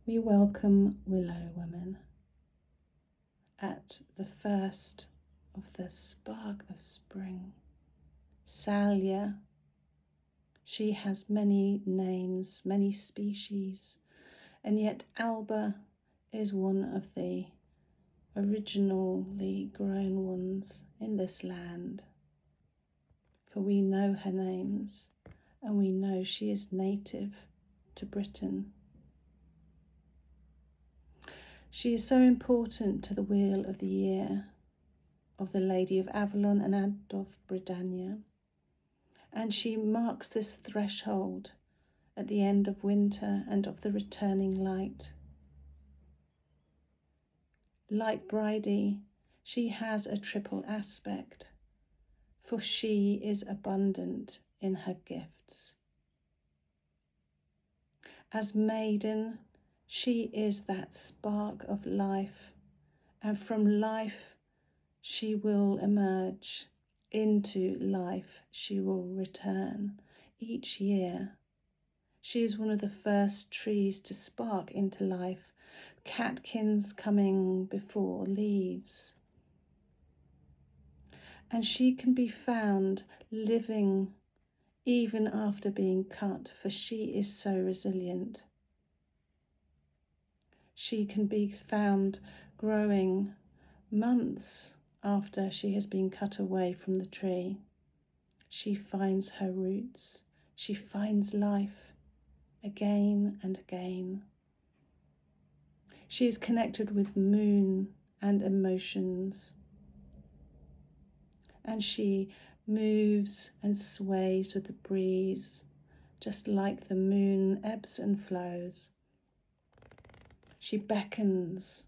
We welcome Willow Woman at the first of the spark of spring. Salvia, she has many names, many species, and yet Alba is one of the originally grown ones in this land. For we know her names, and we know she is native to Britain. She is so important to the wheel of the year of the Lady of Avalon and of Britannia, and she marks this threshold at the end of winter and of the returning light. Like Bridie, she has a triple aspect, for she is abundant in her gifts. As maiden, she is that spark of life, and from life she will emerge, into life she will return each year. She is one of the first trees to spark into life, catkins coming before leaves. And she can be found living even after being cut, for she is so resilient. She can be found growing months after she has been cut away from the tree. She finds her roots. She finds life again and again. She is connected with moon and emotions. And she moves and sways with the breeze, just like the moon ebbs and flows. She beckons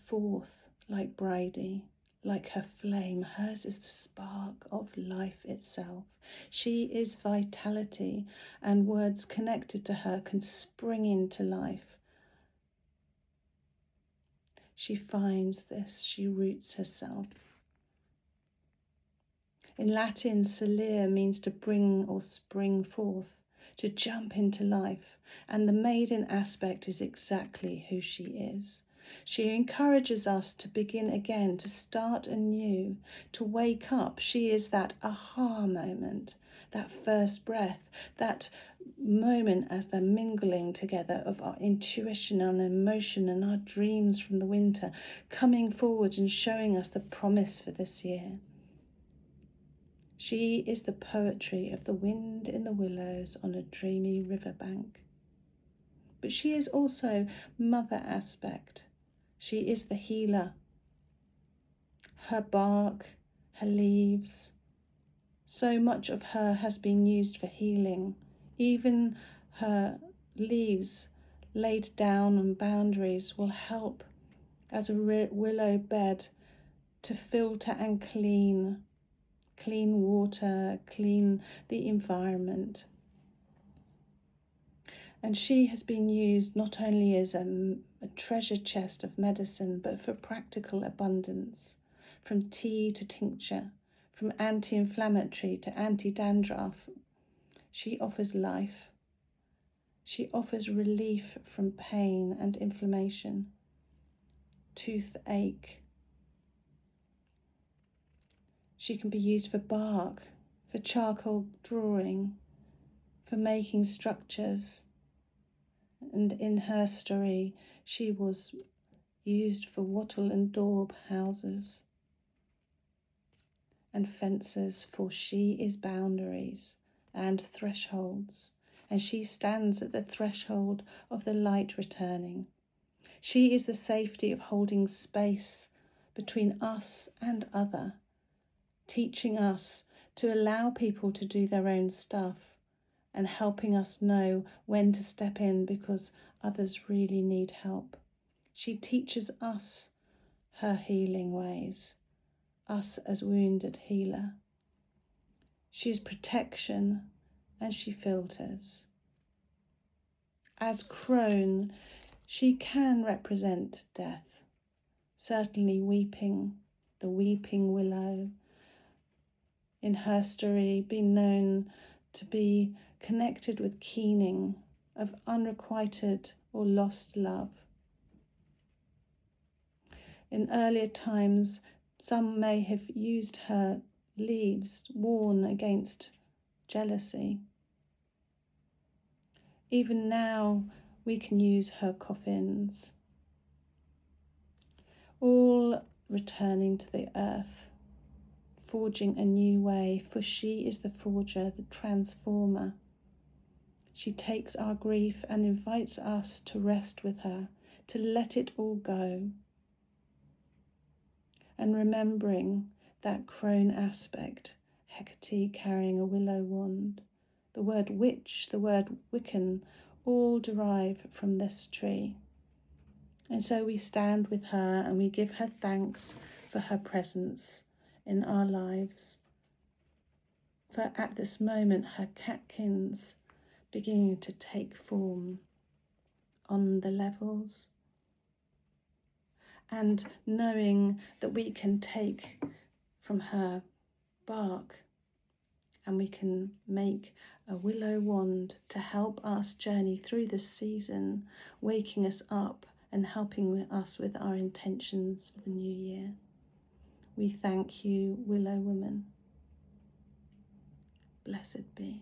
forth like Bridie, like her flame. Hers is the spark of life itself. She is vitality, and words connected to her can spring into life. She finds this, she roots herself. In Latin, salire means to bring or spring forth, to jump into life, and the maiden aspect is exactly who she is. She encourages us to begin again, to start anew, to wake up. She is that aha moment, that first breath, that moment as the mingling together of our intuition and emotion and our dreams from the winter, coming forward and showing us the promise for this year. She is the poetry of the wind in the willows on a dreamy riverbank. But she is also mother aspect. She is the healer. Her bark, her leaves, so much of her has been used for healing. Even her leaves laid down on boundaries will help as a willow bed to filter and clean water, clean the environment. And she has been used not only as a treasure chest of medicine, but for practical abundance, from tea to tincture, from anti-inflammatory to anti-dandruff. She offers life. She offers relief from pain and inflammation, toothache. She can be used for bark, for charcoal drawing, for making structures. And in her story, she was used for wattle and daub houses and fences, for she is boundaries and thresholds, and she stands at the threshold of the light returning. She is the safety of holding space between us and other, teaching us to allow people to do their own stuff and helping us know when to step in because others really need help. She teaches us her healing ways, us as wounded healer. She is protection and she filters. As crone, she can represent death, certainly weeping, the weeping willow. In her story, been known to be connected with keening of unrequited or lost love. In earlier times, some may have used her leaves worn against jealousy. Even now, we can use her coffins, all returning to the earth, forging a new way, for she is the forger, the transformer. She takes our grief and invites us to rest with her, to let it all go. And remembering that crone aspect, Hecate carrying a willow wand, the word witch, the word Wiccan, all derive from this tree. And so we stand with her and we give her thanks for her presence in our lives. For at this moment, her catkins beginning to take form on the levels. And knowing that we can take from her bark and we can make a willow wand to help us journey through this season, waking us up and helping us with our intentions for the new year. We thank you, Willow Woman. Blessed be.